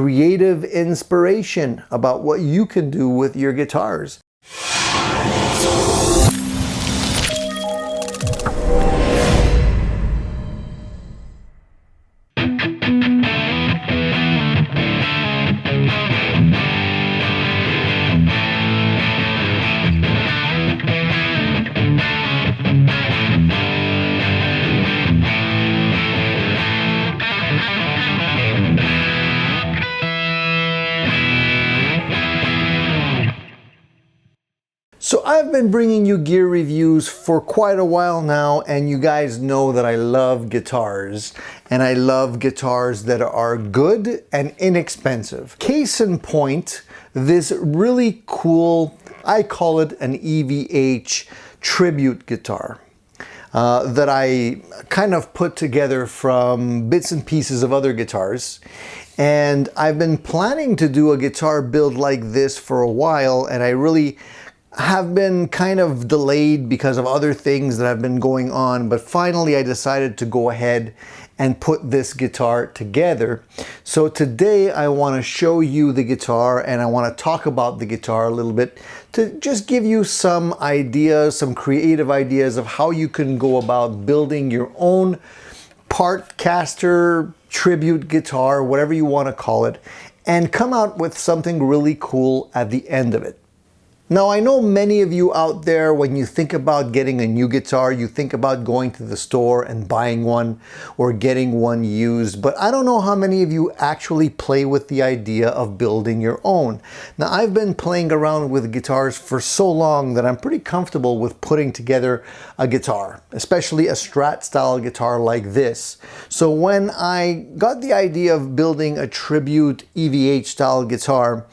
creative inspiration about what you can do with your guitars. So I've been bringing you gear reviews for quite a while now, and you guys know that I love guitars, and I love guitars that are good and inexpensive. Case in point, this really cool, I call it an EVH tribute guitar. That I kind of put together from bits and pieces of other guitars. And I've been planning to do a guitar build like this for a while, and I really have been kind of delayed because of other things that have been going on, but finally I decided to go ahead and put this guitar together. So today I want to show you the guitar, and I want to talk about the guitar a little bit to just give you some ideas, some creative ideas of how you can go about building your own part caster, tribute guitar, whatever you want to call it, and come out with something really cool at the end of it. Now, I know many of you out there, when you think about getting a new guitar, you think about going to the store and buying one or getting one used, but I don't know how many of you actually play with the idea of building your own. Now, I've been playing around with guitars for so long that I'm pretty comfortable with putting together a guitar, especially a Strat style guitar like this. So when I got the idea of building a tribute EVH style guitar,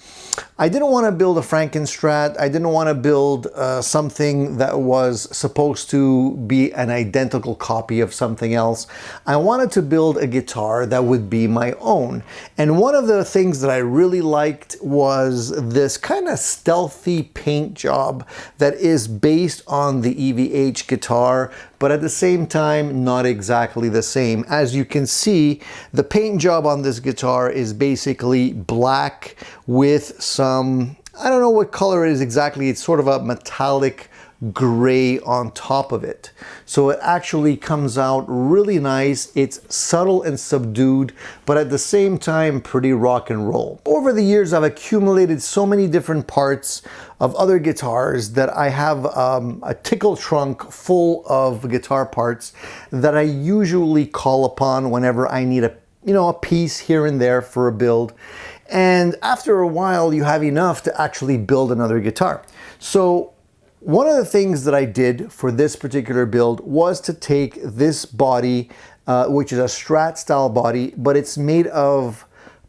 I didn't want to build a Frankenstrat. I didn't want to build something that was supposed to be an identical copy of something else. I wanted to build a guitar that would be my own. And one of the things that I really liked was this kind of stealthy paint job that is based on the EVH guitar, but at the same time, not exactly the same. As you can see, the paint job on this guitar is basically black with some, I don't know what color it is exactly. It's sort of a metallic gray on top of it. So it actually comes out really nice. It's subtle and subdued, but at the same time, pretty rock and roll. Over the years, I've accumulated so many different parts of other guitars that I have a tickle trunk full of guitar parts that I usually call upon whenever I need a piece here and there for a build. And after a while, you have enough to actually build another guitar. So one of the things that I did for this particular build was to take this body, which is a Strat style body, but it's made of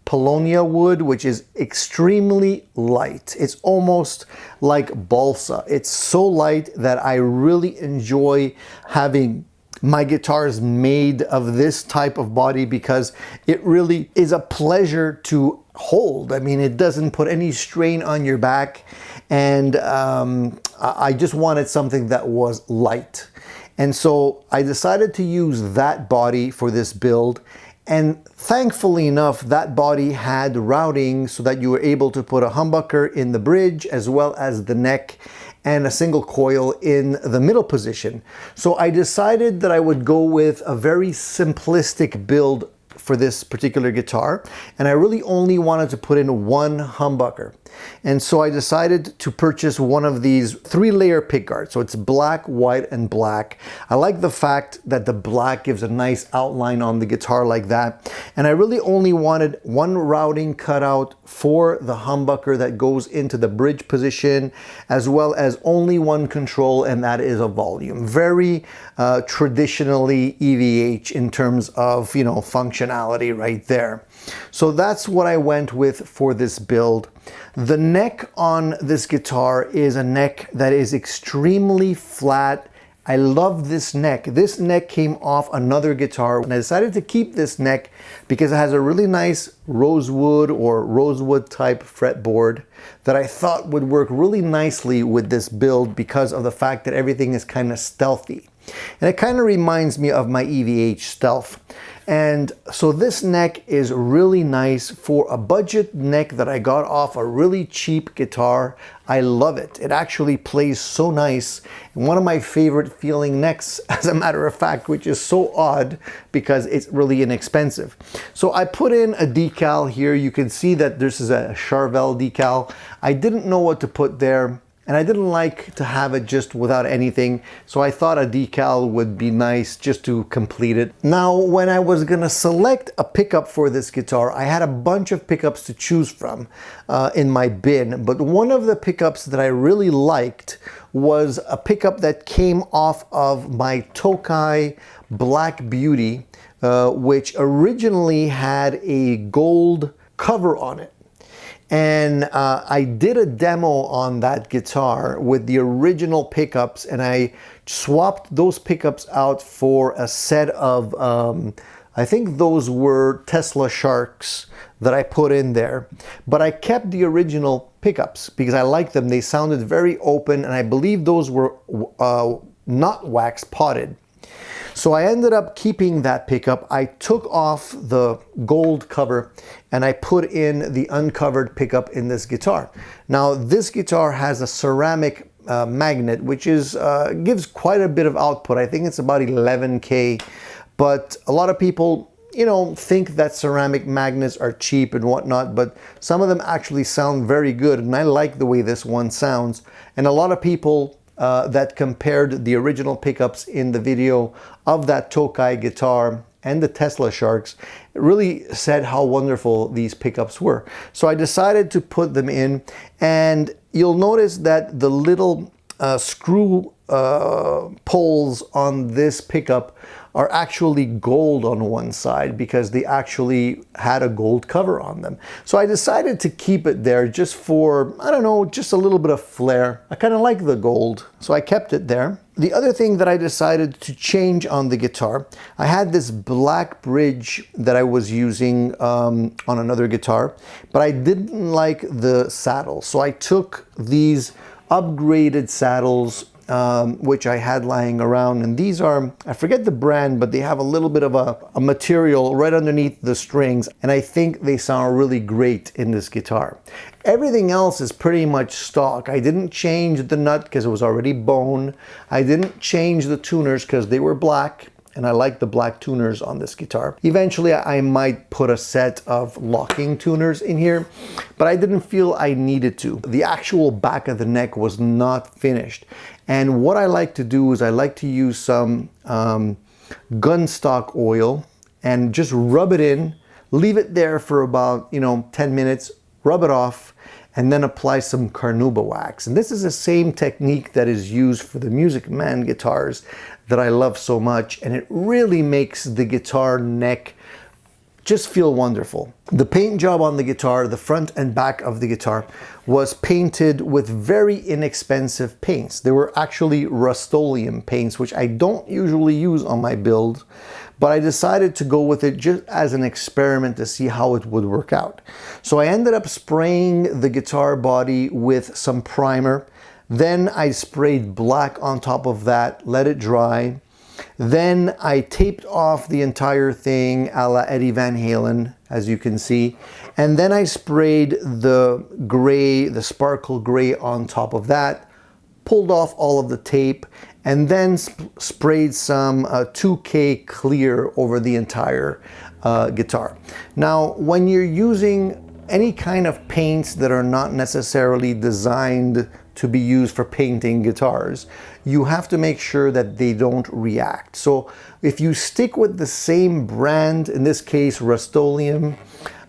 Paulownia wood, which is extremely light. It's almost like balsa. It's so light that I really enjoy having my guitars made of this type of body because it really is a pleasure to hold. I mean, it doesn't put any strain on your back, and I just wanted something that was light. And so I decided to use that body for this build, and thankfully enough, that body had routing so that you were able to put a humbucker in the bridge as well as the neck and a single coil in the middle position. So I decided that I would go with a very simplistic build for this particular guitar, and I really only wanted to put in one humbucker. And so I decided to purchase one of these 3-layer pickguards. So it's black, white, and black. I like the fact that the black gives a nice outline on the guitar like that. And I really only wanted one routing cutout for the humbucker that goes into the bridge position, as well as only one control, and that is a volume. Very traditionally EVH in terms of, functionality right there. So that's what I went with for this build. The neck on this guitar is a neck that is extremely flat. I love this neck. This neck came off another guitar, and I decided to keep this neck because it has a really nice rosewood or rosewood type fretboard that I thought would work really nicely with this build because of the fact that everything is kind of stealthy. And it kind of reminds me of my EVH Stealth. And so this neck is really nice for a budget neck that I got off a really cheap guitar. I love it. It actually plays so nice. And one of my favorite feeling necks, as a matter of fact, which is so odd because it's really inexpensive. So I put in a decal here. You can see that this is a Charvel decal. I didn't know what to put there, and I didn't like to have it just without anything, so I thought a decal would be nice just to complete it. Now, when I was gonna select a pickup for this guitar, I had a bunch of pickups to choose from in my bin, but one of the pickups that I really liked was a pickup that came off of my Tokai Black Beauty, which originally had a gold cover on it. And I did a demo on that guitar with the original pickups, and I swapped those pickups out for a set of, I think those were Tesla Sharks that I put in there. But I kept the original pickups because I liked them. They sounded very open, and I believe those were not wax potted. So I ended up keeping that pickup. I took off the gold cover and I put in the uncovered pickup in this guitar. Now this guitar has a ceramic magnet, which is gives quite a bit of output. I think it's about 11K, but a lot of people, you know, think that ceramic magnets are cheap and whatnot, but some of them actually sound very good, and I like the way this one sounds. And a lot of people that compared the original pickups in the video of that Tokai guitar and the Tesla Sharks really said how wonderful these pickups were. So I decided to put them in, and you'll notice that the little screw poles on this pickup are actually gold on one side because they actually had a gold cover on them. So I decided to keep it there just for, I don't know, just a little bit of flair. I kind of like the gold, so I kept it there. The other thing that I decided to change on the guitar, I had this black bridge that I was using on another guitar, but I didn't like the saddle. So I took these upgraded saddles which I had lying around, and these are, I forget the brand, but they have a little bit of a material right underneath the strings, and I think they sound really great in this guitar. Everything else is pretty much stock. I didn't change the nut because it was already bone. I didn't change the tuners because they were black, and I like the black tuners on this guitar. Eventually I might put a set of locking tuners in here, but I didn't feel I needed to. The actual back of the neck was not finished. And what I like to do is I like to use some gun stock oil and just rub it in, leave it there for about, 10 minutes, rub it off, and then apply some carnauba wax. And this is the same technique that is used for the Music Man guitars that I love so much, and it really makes the guitar neck just feel wonderful. The paint job on the guitar, the front and back of the guitar, was painted with very inexpensive paints. They were actually Rust-Oleum paints, which I don't usually use on my build, but I decided to go with it just as an experiment to see how it would work out. So I ended up spraying the guitar body with some primer. Then I sprayed black on top of that, let it dry. Then I taped off the entire thing a la Eddie Van Halen, as you can see. And then I sprayed the gray, the sparkle gray on top of that, pulled off all of the tape, and then sprayed some 2K clear over the entire guitar. Now, when you're using any kind of paints that are not necessarily designed to be used for painting guitars, you have to make sure that they don't react. So if you stick with the same brand, in this case Rust-Oleum,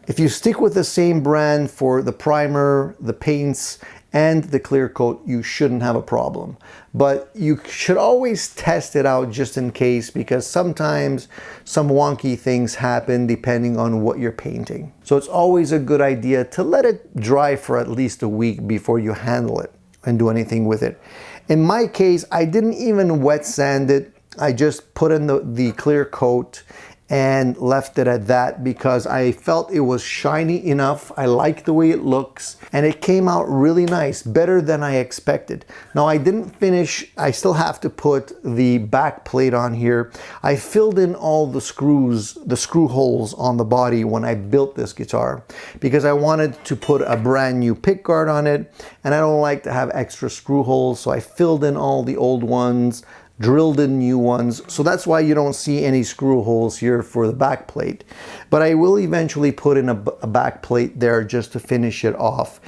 if you stick with the same brand for the primer, the paints, and the clear coat, you shouldn't have a problem. But you should always test it out just in case, because sometimes some wonky things happen depending on what you're painting. So it's always a good idea to let it dry for at least a week before you handle it and do anything with it. In my case, I didn't even wet sand it. I just put in the clear coat and left it at that because I felt it was shiny enough. I like the way it looks, and it came out really nice, better than I expected. Now I didn't finish, I still have to put the back plate on here. I filled in all the screws, the screw holes on the body when I built this guitar because I wanted to put a brand new pick guard on it, and I don't like to have extra screw holes, so I filled in all the old ones, drilled in new ones. So that's why you don't see any screw holes here for the back plate. But I will eventually put in a back plate there just to finish it off.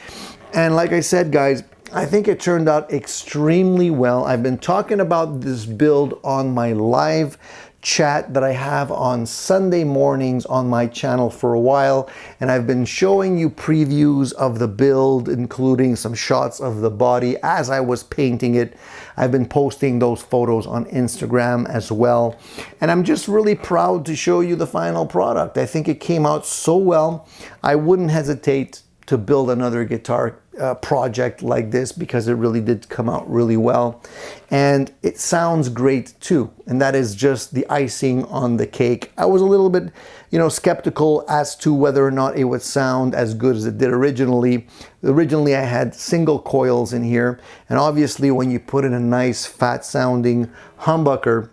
And like I said, guys, I think it turned out extremely well. I've been talking about this build on my live chat that I have on Sunday mornings on my channel for a while, and I've been showing you previews of the build, including some shots of the body as I was painting it. I've been posting those photos on Instagram as well, and I'm just really proud to show you the final product. I think it came out so well. I wouldn't hesitate to build another guitar project like this because it really did come out really well, and it sounds great too, and that is just the icing on the cake. I was a little bit, skeptical as to whether or not it would sound as good as it did originally. Originally I had single coils in here, and obviously when you put in a nice fat sounding humbucker,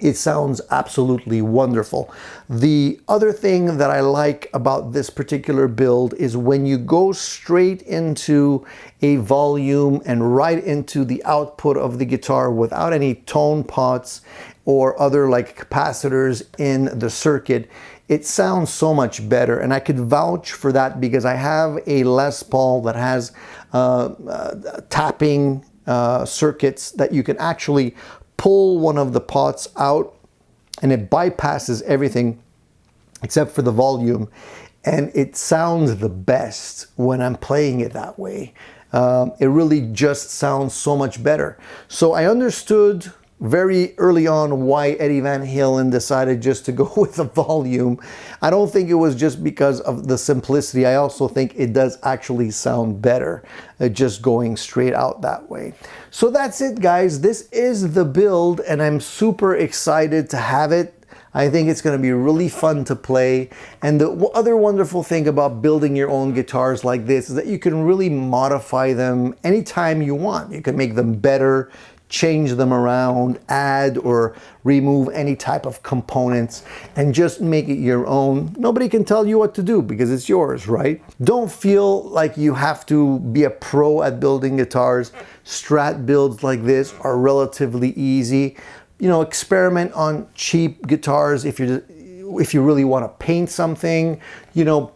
it sounds absolutely wonderful. The other thing that I like about this particular build is when you go straight into a volume and right into the output of the guitar without any tone pots or other like capacitors in the circuit, it sounds so much better. And I could vouch for that because I have a Les Paul that has tapping circuits that you can actually pull one of the pots out, and it bypasses everything except for the volume, and it sounds the best when I'm playing it that way. It really just sounds so much better. So I understood very early on why Eddie Van Halen decided just to go with the volume. I don't think it was just because of the simplicity. I also think it does actually sound better just going straight out that way. So that's it, guys. This is the build, and I'm super excited to have it. I think it's going to be really fun to play. And the other wonderful thing about building your own guitars like this is that you can really modify them anytime you want. You can make them better, change them around, add or remove any type of components, and just make it your own. Nobody can tell you what to do because it's yours, right? Don't feel like you have to be a pro at building guitars. Strat builds like this are relatively easy. Experiment on cheap guitars if you really want to paint something.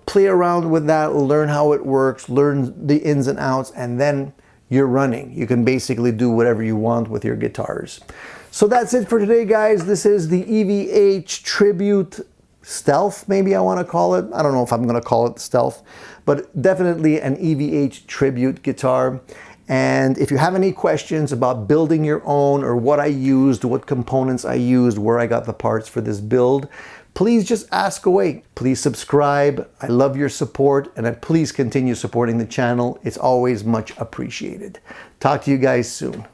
Play around with that, learn how it works, learn the ins and outs, and then you're running. You can basically do whatever you want with your guitars. So that's it for today, guys. This is the EVH Tribute Stealth, maybe I want to call it. I don't know if I'm going to call it Stealth, but definitely an EVH Tribute guitar. And if you have any questions about building your own, or what I used, what components I used, where I got the parts for this build, please just ask away. Please subscribe. I love your support, and please continue supporting the channel. It's always much appreciated. Talk to you guys soon.